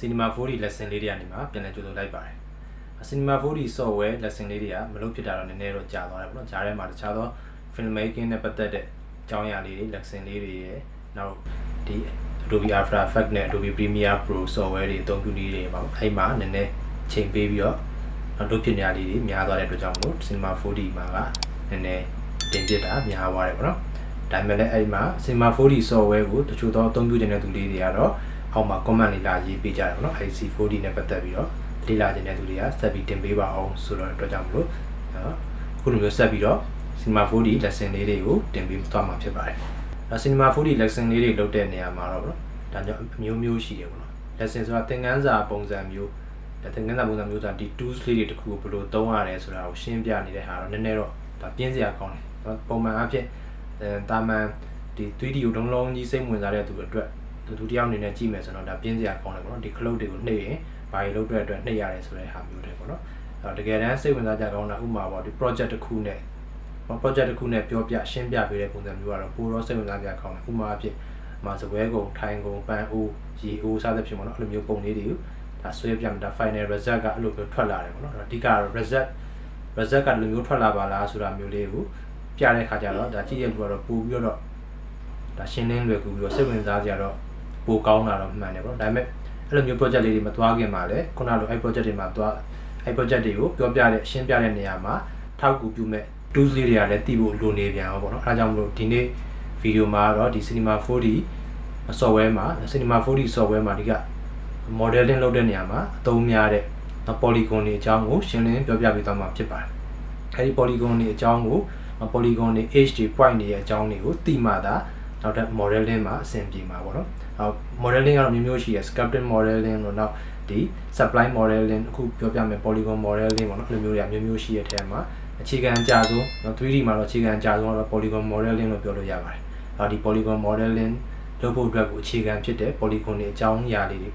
Cinema 4D lesson လေးတွေကနေမှပြန်လည်ကြိုဆိုလိုက်ပါတယ် Cinema 4D software lesson လေးတွေကမလုပ်ဖြစ်တာတော့နည်းနည်းတော့ကြာသွားတယ်ပေါ့နော်ဂျားထဲမှာတခြားသော film making နဲ့ပတ်သက်တဲ့အကြောင်းအရာလေးတွေ lesson လေးတွေရယ်နောက်ဒီ Adobe After Effects နဲ့ Adobe Premiere Pro software တွေအသုံးပြုနည်းတွေပေါ့အဲ့မှာနည်းနည်းချိန်ပေးပြီးတော့နောက်လုပ်ဖြစ်နေရလေးတွေများသွားတဲ့အတွက်ကြောင့်မို့ Cinema 4D မှာကနည်းနည်းတင်ပြတာများသွားတယ်ပေါ့နော်ဒါပေမဲ့လည်းအဲ့မှာ Cinema 4D software ကိုတချို့သောအသုံးပြုနေတဲ့သူလေးတွေကတော့အောက်မှာ comment လေးလာရေးပေးကြတယ်ပေါ့နော် IC 4D နဲ့ပတ်သက်ပြီးတော့လေ့လာနေတဲ့သူတွေကဆက်ပြီးတင်ပေးပါအောင်ဆိုတော့အတွက်ကြောင့်မလို့အခုလိုမျိုးဆက်ပြီးတော့ Cinema 4D lesson လေးတွေကိုတင်ပေးသွားမှာဖြစ်ပါတယ်။ Cinema 4D lesson လေးတွေလုပ်တဲ့နေရာမှာတော့ဒါကြောင့်မျိုးမျိုးရှိတယ်ပေါ့နော်။ lesson ဆိုတာသင်ခန်းစာပုံစံမျိုးသင်ခန်းစာပုံစံမျိုးဆိုတာဒီ tools လေးတွေတခုကိုဘယ်လိုသုံးရတယ်ဆိုတာကိုရှင်းပြနေတဲ့ဟာတော့နည်းနည်းတော့ဒါပြင်းစရာကောင်းတယ်။ပုံမှန်အဖြစ်တာမန်ဒီ 3D ကိုလုံးလုံးကြီးစိတ်ဝင်စားတဲ့သူအတွက်သူတယောက်အနေနဲ့ကြည့်မယ်ဆိုတော့ဒါပြင်းစရာကောင်းတယ်ပေါ့နော်။ဒီ cloud တွေကိုနှိပ်ရင်ဘာတွေလုပ်တဲ့အတွက်နှိပ်ရတယ်ဆိုတဲ့ဟာမျိုးတွေပေါ့နော်။တကယ်တမ်းစိတ်ဝင်စားကြကောင်းတာဥပမာပေါ့ဒီ project တစ်ခုနဲ့ပြောပြရှင်းပြပေးတဲ့ပုံစံမျိုးကတော့ပိုတော့စိတ်ဝင်စားကြကောင်းတယ်ဥပမာအဖြစ်စပွဲကုံထိုင်ကုံပန်းအိုးရေအိုးစသဖြင့်ပေါ့နော်အဲ့လိုမျိုးပုံလေးတွေကိုဒါဆွဲပြမယ်ဒါ final result ကအဲ့လိုမျိုးထွက်လာတယ်ပေါ့နော်အဓိက result ကလိုမျိုးထွက်လာပါလားဆိုတာမျိုးလေးကိုပြတဲ့ခါကျတော့ဒါကြည့်ရလို့ကတော့ပို့ပြီးတော့ဒါရှင်းလင်းလွယ်ကူပြီးတော့စိတ်ဝင်စားကြတော့ပိုကောင်းတာတော့မှန်တယ်ပေါ့ဒါပေမဲ့အဲ့လိုမျိုး project လေးတွေမသွားခင်မှာလည်းခုနလိုအဲ့ project တွေမှာသွားအဲ့ project တွေကိုပြောပြတဲ့ရှင်းပြတဲ့နေရာမှာထောက်ကူပြုမဲ့ tools လေးတွေကလည်းတည်ဖို့လိုနေပြန်အောင်ပေါ့နော်အဲဒါကြောင့်မလို့ဒီနေ့ဗီဒီယိုမှာတော့ဒီ Cinema 4D software မှာ Cinema 4D software မှာဒီက modeling လုပ်တဲ့နေရာမှာအသုံးများတဲ့ polygon တွေအကြောင်းကိုရှင်းလင်းပြောပြပေးသွားမှာဖြစ်ပါတယ်အဲဒီ polygon တွေအကြောင်းကို polygon တွေ h တွေ point တွေရဲ့အကြောင်းတွေကိုသိမှသာနောက်ထပ် modeling မှာအဆင်ပြေမှာပေါ့နော်modeling ကတော့မျိုးမျိုးရှိရယ် sculpting modeling လို့နောက်ဒီ supply modeling အခုပြောပြမယ် polygon modeling ပေါ့နော်အဲ့လိုမျိုးတွေမျိုးမျိုးရှိရတဲ့ထဲမှာအခြေခံအကျဆုံး 3D မှာတော့အခြေခံအကျဆုံးကတော့ polygon modeling လို့ပြောလို့ရပါတယ်ဒီ polygon modeling လုပ်ဖို့အတွက်ကိုအခြေခံဖြစ်တဲ့ polygon တွေအကြောင်းအရာလေးတွေ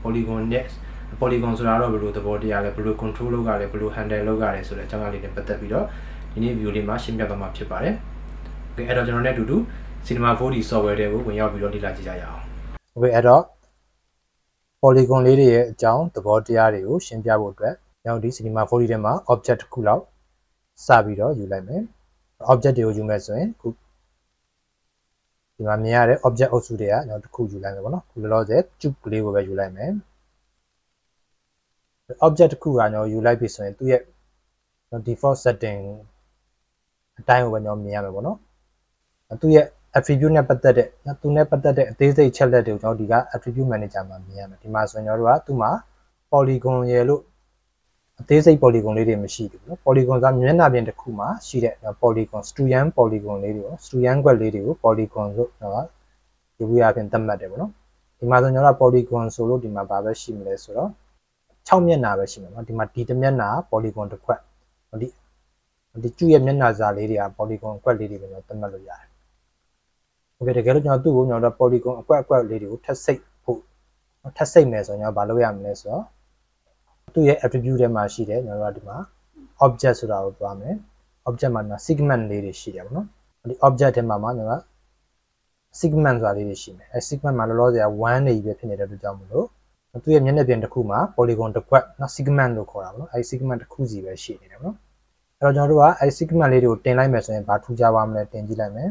polygon ဆိုတာတော့ဘယ်လိုသဘောတရားလဲဘယ်လို control လုပ်ရလဲဘယ်လို handle လုပ်ရတယ်ဆိုတဲ့အကြောင်းအရာလေးတွေပတ်သက်ပြီးတော့ဒီနေ့ view လေးမှာရှင်းပြသွားမှာဖြစ်ပါတယ်။ Okay အဲ့တော့ကျွန်တော်နဲ့အတူတူ Cinema 4D software တွေကိုဝင်ရောက်ပြီးတော့လေ့လာကြည့်ကြရအောင်။ Okay အဲ့တော့ polygon လေးတွေရဲ့အကြောင်းသဘောတရားတွေကိုရှင်းပြဖို့အတွက်ကျွန်တော်ဒီ Cinema 4D ထဲမှာ object တစ်ခုလောက်စပြီးတော့ယူလိုက်မယ် object တွေကိုယူမယ်ဆိုရင်ခုဒီမှာမြင်ရတဲ့ object အုပ်စုတွေကကျွန်တော်တစ်ခုယူလိုက်မယ်ပေါ့နော်ခုလောလောဆယ် tube ကလေးကိုပဲယူလိုက်မယ် object တစ်ခုကကျွန်တော်ယူလိုက်ပြီဆိုရင်သူ့ရဲ့ default setting အတိုင်းကိုပဲကျွန်တော်မြင်ရမယ်ပေါ့နော်သူ့ရဲ့ attribute နဲ့ပတ်သက်တဲ့သူနဲ့ပတ်သက်တဲ့အသေးစိတ်ချက်လက်တွေကိုကျွန်တော်ဒီက attribute manager မှာမြင်ရမယ်ဒီမှာဆိုရင်ကျွန်တော်တို့ကသူ့မှာ polygon ရယ်လို့အသေးစိတ် polygon လေးတွေမရှိဘူးနော် polygon ကမျက်နှာပြင်တစ်ခုမှာရှိတဲ့ polygon student polygon လေးတွေပေါ့ student ကွက်လေးတွေကို polygon လို့တော့ဒီဝေးအပြင်သတ်မှတ်တယ်ပေါ့နော်ဒီမှာဆိုကျွန်တော်တို့ polygon ဆိုလို့ဒီမှာဘာပဲရှိမလဲဆိုတော့6မျက်နှာပဲရှိမှာနော်ဒီမှာဒီတစ်မျက်နှာ polygon တစ်ခွက်ဒီကျူရဲ့မျက်နှာစာလေးတွေက polygon ကွက်လေးတွေပဲကျွန်တော်သတ်မှတ်လို့ရတယ်โอเคတကယ်လို့ကျွန်တော်သူ့ကိုကျွန်တော်တို့ polygon အကွက်လေးတွေကိုထပ်စိတ်မယ်ဆိုရင်ကျွန်တော်ဘာလုပ်ရမလဲဆိုတော့သူ့ရဲ့ attribute ထဲမှာရှိတယ်ကျွန်တော်တို့ကဒီမှာ object ဆိုတာကိုသွားမယ် object မှာ segment လေးတွေရှိတယ်ပေါ့နော်ဒီ object ထဲမှာကျွန်တော်က segment ဆိုတာလေးတွေရှိမယ်အဲ segment မှာလောလောဆယ်1နေပြီဖြစ်နေတဲ့အတွက်ကြောင့်မလို့သူ့ရဲ့မျက်နှာပြင်တစ်ခုမှာ polygon တစ်ခွက်နော် segment လို့ခေါ်တာပေါ့နော်အဲ segment တစ်ခုစီပဲရှိနေတယ်ပေါ့နော်အဲ့တော့ကျွန်တော်တို့ကအဲ segment လေးတွေကိုတင်လိုက်မယ်ဆိုရင်ဘာထူးခြားပါမလဲတင်ကြည့်လိုက်မယ်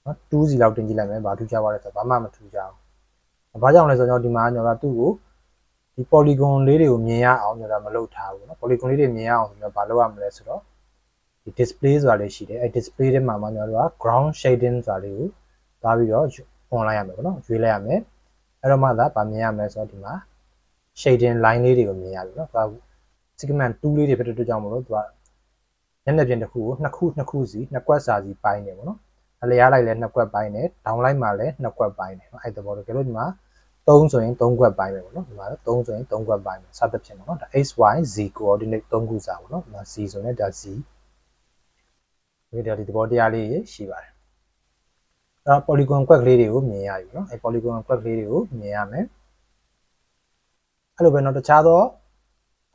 နော်2စီလောက်တင်ကြည့်လိုက်မယ်ဘာထူးခြားပါလဲဆိုတော့ဘာမှမထူးခြားဘူးဘာကြောင့်လဲဆိုတော့ဒီမှာကျွန်တော်ကသူ့ကိုဒီ polygon လေးတွေကိုမြင်ရအောင်ကျွန်တော်မလုပ်ထားဘူးနော် polygon လေးတွေမြင်ရအောင်ကျွန်တော်ဘာလုပ်ရမလဲဆိုတော့ဒီ display ဆိုတာလေးရှိတယ်အဲ display ထဲမှာကျွန်တော်တို့က ground shading ဆိုတာလေးကိုသွားပြီးတော့ on လိုက်ရမယ်ပေါ့နော်ရွေးလိုက်ရမယ်အဲ့တော့မှသာဗာမြင်ရမယ်ဆိုတော့ဒီမှာ shading line လေးတွေကိုမြင်ရပြီနော် segment 2လေးတွေဖြစ်တဲ့အတွက်ကြောင့်မလို့သူကမျက်နှာပြင်တစ်ခုကိုနှစ်ခုစီနှစ်ကွက်စာစီပိုင်းနေပေါ့နော်အလျားလိုက်လဲနှစ်ကွက်ပိုင်းနေ down လိုက်မှာလဲနှစ်ကွက်ပိုင်းနေနော်အဲ့တဘောတော့ကြလို့ဒီမှာ3ဆိုရင်3ကွက်ပိုင်းပဲပေါ့နော်ဒီမှာ3ဆိုရင်3ကွက်ပိုင်းပဲစသဖြင့်ပေါ့နော်ဒါ x y z coordinate 3ခုစာပေါ့နော်ဒီမှာ z ဆိုရင်ဒါ z ဒီသဘောတရားလေးရှိပါတယ်အဲ့ polygon ကွက်ကလေးတွေကိုမြင်ရပြီနော်အဲ့ polygon ကွက်ကလေးတွေကိုမြင်ရမယ်အဲ့လိုပဲတော့တခြားသော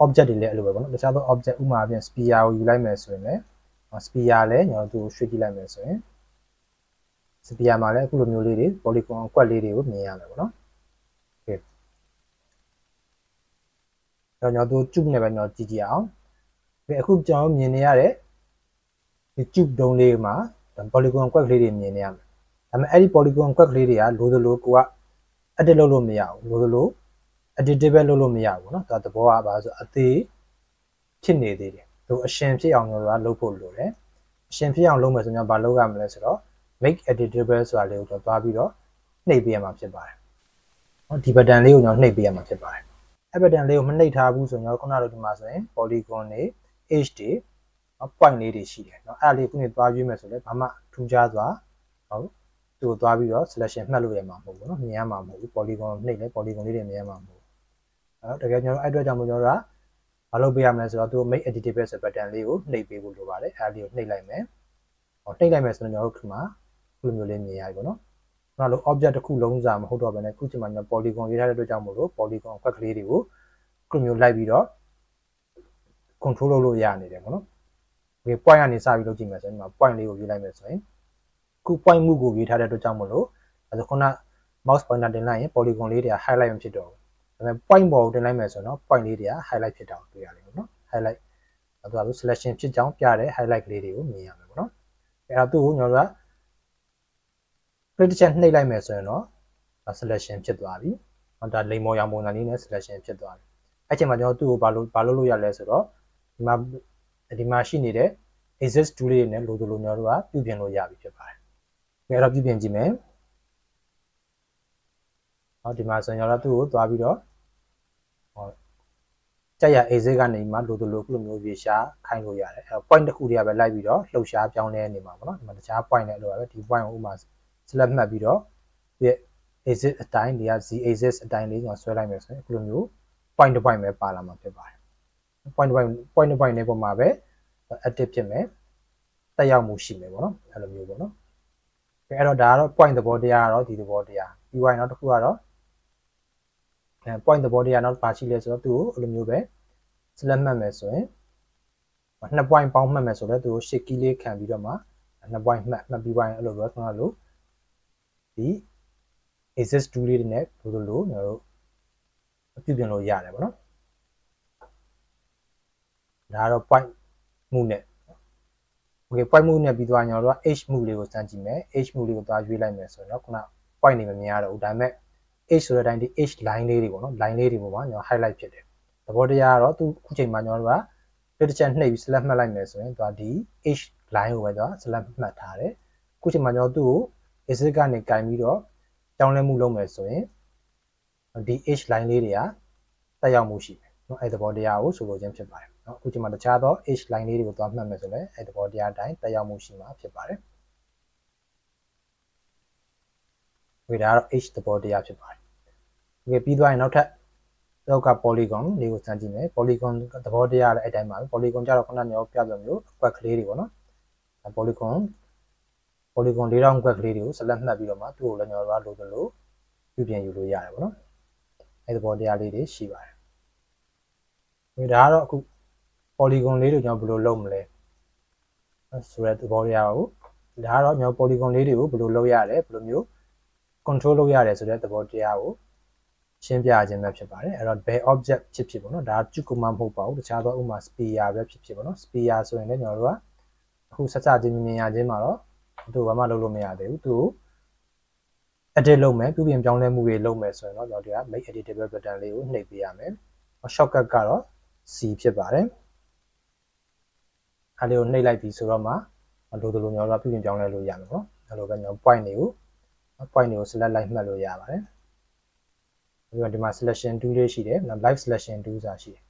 object တွေလည်းအဲ့လိုပဲပေါ့နော်တခြားသော object ဥပမာအပြင် sphere ကိုယူလိုက်မယ်ဆိုရင်လည်း sphere လည်းကျွန်တော်တို့ရွှေ့ကြည့်လိုက်မယ်ဆိုရင် sphere မှာလည်းအခုလိုမျိုးလေးတွေ polygon ကွက်လေးတွေကိုမြင်ရမယ်ပေါ့နော် okay ကျွန်တော်တို့ tube နဲ့ပဲကျွန်တော်ကြည့်ကြည့်အောင်အခုကျွန်တော်မြင်နေရတဲ့ဒီ tube တုံးလေးမှာ polygon ကွက်ကလေးတွေမြင်နေရမယ်ဒါပေမဲ့အဲ့ဒီ polygon ကွက်ကလေးတွေကလိုသလိုကိုက edit လုပ်လို့မရဘူးလိုသလို editable လုပ်လို့မရဘူးเนาะဒါသဘောကဘာဆိုအသေးဖြစ်နေသေးတယ်သူအရှင်ဖြစ်အောင်ကျွန်တော်တို့ကလုပ်ဖို့လိုတယ်အရှင်ဖြစ်အောင်လုပ်မယ်ဆိုရင်ဘာလုပ်ရမလဲဆိုတော့ make editable ဆိုတာလေးကိုကျွန်တော်သွားပြီးတော့နှိပ်ပေးရမှာဖြစ်ပါတယ်เนาะဒီ button လေးကိုကျွန်တော်နှိပ်ပေးရမှာဖြစ်ပါတယ်အဲ့ button လေးကိုမနှိပ်ထားဘူးဆိုရင်ခုနကဒီမှာဆိုရင် polygon တွေ h တွေ point လေးတွေရှိတယ်เนาะအဲ့ဒါလေးခုနေသွားရွေးမယ်ဆိုလည်းဘာမှထူးခြားစွာဟုတ်သူ့ကိုသွားပြီးတော့ selection မှတ်လို့ရမှာမဟုတ်ဘူးเนาะမြင်ရမှာမဟုတ်ဘူး polygon နှိပ်လဲ polygon လေးတွေမြင်ရမှာမဟုတ်ဘူးအဲ့တကယ်ကျွန်တော်အဲ့အတွက်ကြောင့်မို့ကျွန်တော်တို့ကမလုပ်ပေးရမလဲဆိုတော့သူ make editable ဆို button လေးကိုနှိပ်ပေးဖို့လိုပါတယ်အဲ့ဒါလေးကိုနှိပ်လိုက်မယ်ဟောနှိပ်လိုက်မယ်ဆိုတော့ကျွန်တော်တို့ဒီမှာခုလိုမျိုးလေးမြင်ရပြီပေါ့နော်ခုနလို object တစ်ခုလုံးစာမဟုတ်တော့ဘဲနဲ့ခုချိန်မှာကျွန်တော် polygon ရေးထားတဲ့အတွက်ကြောင့်မို့လို့ polygon ခွက်ကလေးတွေကိုခုလိုမျိုးလိုက်ပြီးတော့ control လုပ်လို့ရနေတယ်ပေါ့နော်ဒီ point ကနေစပြီးလုပ်ကြည့်မယ်ဆိုရင်ဒီမှာ point လေးကိုရေးလိုက်မယ်ဆိုရင်ခု point မှုကိုရေးထားတဲ့အတွက်ကြောင့်မို့လို့အဲဒါခုန mouse pointer တင်လိုက်ရင် polygon လေးတွေက highlight မဖြစ်တော့ဘူးဒါပေမဲ့ point ပေါ်ကိုတင်လိုက်မယ်ဆိုတော့ point လေးတွေက highlight ဖြစ်တာကိုတွေ့ရလိမ့်မယ်နော် highlight အဲ့ဒါဆို selection ဖြစ်ကြောင်းပြတဲ့ highlight ကလေးတွေကိုမြင်ရမယ်ပေါ့နော်အဲ့ဒါသူ့ကိုကျွန်တော်တို့က click တစ်ချက်နှိပ်လိုက်မယ်ဆိုရင်တော့ selection ဖြစ်သွားပြီဟောဒါလိမ်မော်ရောင်ပုံစံလေးနဲ့ selection ဖြစ်သွားပြီအဲ့ချိန်မှာကျွန်တော်သူ့ကိုဘာလုပ်လို့ရလဲဆိုတော့ဒီမှာရှိနေတဲ့ exist tool လေးနဲ့လိုလိုကျွန်တော်တို့ကပြုပြင်လို့ရပြီဖြစ်ပါတယ်အဲ့တော့ပြုပြင်ကြည့်မယ်ဟောဒီမှာဆိုရင်ကျွန်တော်တို့သူ့ကိုသွားပြီးတော့ဟောကြက်ရ exit ကနေမှလိုလိုခုလိုမျိုးရေရှားခိုင်းလို့ရတယ်အဲ့တော့ point တစ်ခုတည်းကပဲလိုက်ပြီးတော့လှုပ်ရှားပြောင်းလဲနေမှာပေါ့နော်ဒီမှာတခြား point နဲ့လိုရပဲဒီ point ကိုဥမာ select မှတ်ပြီးတော့ဒီ exit အတိုင်းဒီက z exit အတိုင်းလေးကျွန်တော်ဆွဲလိုက်မယ်ဆိုရင်ခုလိုမျိုး point တစ် point ပဲပါလာမှာဖြစ်ပါတယ် point တစ် point နဲ့ပုံမှာပဲ active ဖြစ်မယ်တက်ရောက်မှုရှိမယ်ပေါ့နော်အဲ့လိုမျိုးပေါ့နော်အဲ့တော့ဒါကတော့ point သဘောတရားကတော့ဒီသဘောတရားပြီးသွားရင်နောက်တစ်ခုကတော့point သဘောတရားနောက်ပါရှိလဲဆိုတော့သူ့ကိုအဲ့လိုမျိုးပဲ select မှတ်မယ်ဆိုရင်2 point ပေါင်းမှတ်မယ်ဆိုတော့သူကို shift key လေးခံပြီးတော့မှ2 point မှတ်ပြီးသွားရင်အဲ့လိုပဲကျွန်တော်တို့ဒီ exist tool လေးတွေနဲ့လိုကျွန်တော်တို့ပြုပြင်လို့ရတယ်ပေါ့နော်ဒါကတော့ point မှုနဲ့ okay point မှုနဲ့ပြီးသွားရင်ကျွန်တော်တို့က h မှုလေးကိုစမ်းကြည့်မယ် h မှုလေးကိုသွားရွေးလိုက်မယ်ဆိုရင်တော့ခုန point တွေမမြင်ရတော့ဘူးဒါပေမဲ့ h ဆိုတဲ့အတိုင်းဒီ h line လေးတွေပေါ့နော် line လေးတွေပေါ်မှာကျွန်တော် highlight ဖြစ်တယ်သဘောတရားကတော့သူခုချိန်မှာကျွန်တော်တို့ကတစ်ချက်နှိပ်ပြီး select မှတ်လိုက်မယ်ဆိုရင်သွားဒီ h line ကိုပဲသွား select မှတ်ထားတယ်ခုချိန်မှာကျွန်တော်သူ့ကို exit ကနေကင်ပြီးတော့ကြောင်းလဲမှုလုပ်မယ်ဆိုရင်ဒီ h line လေးတွေကတက်ရောက်မှုရှိတယ်เนาะအဲ့သဘောတရားကိုဆိုလိုခြင်းဖြစ်ပါတယ်เนาะအခုချိန်မှာတခြားသော h line လေးတွေကိုသွားမှတ်မယ်ဆိုလည်းအဲ့သဘောတရားအတိုင်းတက်ရောက်မှုရှိမှာဖြစ်ပါတယ်ဒီဒါကတော့ h သဘောတရားဖြစ်ပါတယ်ဒီပြီးသွားရင်နောက်ထပ်လောက်က polygon လေးကိုစမ်းကြည့်မယ် polygon သဘောတရားလည်းအဲ့တိုင်းပါပဲ polygon ကြတော့ခုနကညောပြပြမျိုးအကွက်ကလေးတွေပေါ့နော် polygon 4000ကွက်ကလေးတွေကို select မှတ်ပြီးတော့မှသူ့ကိုလည်းညောလိုသလိုပြုပြင်ယူလို့ရတယ်ပေါ့နော်အဲ့သဘောတရားလေးတွေရှိပါတယ်ဒါကတော့အခု polygon လေးတွေကိုကျွန်တော်ဘယ်လိုလုပ်မလဲဆိုတဲ့သဘောတရားကိုဒါကတော့ကျွန်တော် polygon လေးတွေကိုဘယ်လိုလုပ်ရတယ်ဘယ်လိုမျိုး control လုပ်ရတယ်ဆိုတဲ့သဘောတရားကိုရှင်းပြခြင်းပဲဖြစ်ပါတယ်အဲ့တော့ဘယ် object ဖြစ်ပေါ့နော်ဒါက cube မဟုတ်ပါဘူးတခြားသောဥမာ sphere ပဲဖြစ်ပေါ့နော် sphere ဆိုရင်လည်းကျွန်တော်တို့ကအခုဆက်စချင်းမြင်ရခြင်းမှာတော့သူ့ဘာမှလုပ်လို့မရသေးဘူးသူ edit လုပ်မယ်ပြုပြင်ပြောင်းလဲမှုတွေလုပ်မယ်ဆိုရင်တော့ကျွန်တော်တို့က make editable button လေးကိုနှိပ်ပေးရမယ် shortcut ကတော့ C ဖြစ်ပါတယ်အဲ့ဒီကိုနှိပ်လိုက်ပြီဆိုတော့မှလိုသလိုကျွန်တော်တို့ပြုပြင်ပြောင်းလဲလို့ရမယ်ပေါ့အဲ့လိုပဲကျွန်တော် point တွေကို select လိုက်မှတ်လို့ရပါတယ်ပြီးတော့ဒီမှာ selection tool လေးရှိတယ် live selection tool ဆိုတာရှိတယ်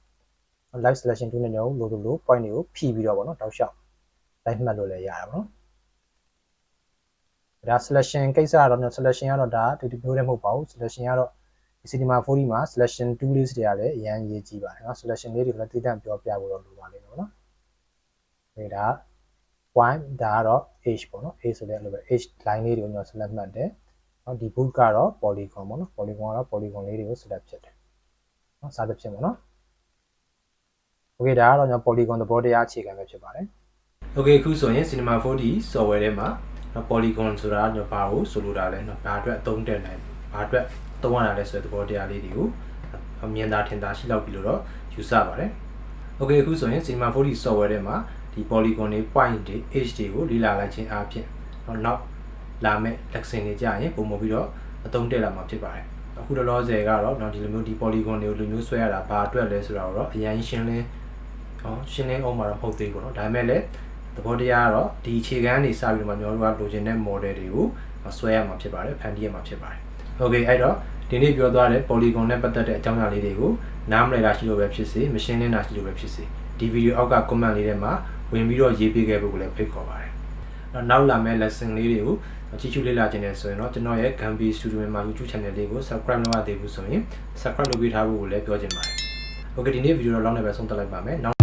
live selection tool နဲ့ကျွန်တော်လို point တွေကိုဖြည့်ပြီးတော့ပေါ့နော်တောက်လျှောက်လိုက်မှတ်လို့လည်းရတာပေါ့နော်ဒါ selection ကိစ္စကတော့ selection ကတော့ဒါဒီမျိုးလည်းမဟုတ်ပါဘူး selection ကတော့ဒီ cinema 4D မှာ selection tool လေးတွေလည်းအရင်ရေးကြည့်ပါတယ်နော် selection လေးတွေလည်းတည်တံ့ပြောပြဖို့တော့လိုပါလိမ့်မယ်ပေါ့နော်ဒါ point ဒါကတော့ h ပေါ့နော် h ဆိုတဲ့အဲ့လိုပဲ h line လေးတွေကိုကျွန်တော် select မှတ်တယ်နော်ဒီ boot ကတော့ polygon ပေါ့နော် polygon ကတော့ polygon လေးတွေကို select ဖြစ်တယ်နော်စသဖြင့်ပေါ့နော် okay ဒါကတော့ကျွန်တော် polygon သဘောတရားအခြေခံပဲဖြစ်ပါတယ် okay အခုဆိုရင် cinema 4D software ထဲမှာ polygon ဆိုတာကျွန်တော်ဘာကိုဆိုလိုတာလဲเนาะဘာအတွက်အသုံးတက်နိုင်ဘာအတွက်သုံးရတာလဲဆိုတဲ့သဘောတရားလေးတွေကိုမြင်သာထင်သာရှိလောက်ပြီလို့တော့ ယူဆပါတယ်။ Okay အခုဆိုရင် Cinema 4D software ထဲမှာဒီ Polygon တွေ point တွေ edge တွေကိုလေ့လာလိုက်ခြင်းအပြင်နောက်လာမဲ့ lesson တွေကြာရင်ပုံမပြီးတော့အသုံးတက်လာမှာဖြစ်ပါတယ်။အခုလောလောဆယ်ကတော့ဒီလိုမျိုးဒီ Polygon တွေကိုလူမျိုးဆွဲရတာဘာအတွက်လဲဆိုတာတော့အရင်ရှင်းလင်းအောင်မှာတော့မဟုတ်သေးဘူးเนาะဒါပေမဲ့လည်းသဘောတရားကတော့ဒီအခြေခံနေစပြီးတော့ကျွန်တော်တို့ကလိုချင်တဲ့ model တွေကိုဆွဲရမှာဖြစ်ပါတယ်ဖန်တီးရမှာဖြစ်ပါတယ်။ Okay အဲ့တော့ဒီနေ့ပြောသွားတဲ့ Polygon နဲ့ပတ်သက်တဲ့အကြောင်းအရာလေးတွေကိုနားမလည်တာရှိလို့ပဲဖြစ်စေမရှင်းလင်းတာရှိလို့ပဲဖြစ်စေဒီဗီဒီယိုအောက်က comment လေးထဲမှာဝင်ပြီးတော့ရေးပေးခဲ့ဖို့ကိုလည်းဖိတ်ခေါ်ပါတယ်။နောက်လာမယ့် lesson လေးတွေကိုကြည့်ရှုလေ့လာခြင်းနဲ့ဆိုရင်တော့ကျွန်တော်ရဲ့ Gambi Studio မှာ YouTube channel လေးကို subscribe လုပ်ရသေးဘူးဆိုရင် subscribe လုပ်ပေးထားဖို့ကိုလည်းပြောချင်ပါတယ်။ Okay ဒီနေ့ဗီဒီယိုတော့လောက်နေပဲဆုံးသက်လိုက်ပါမယ်။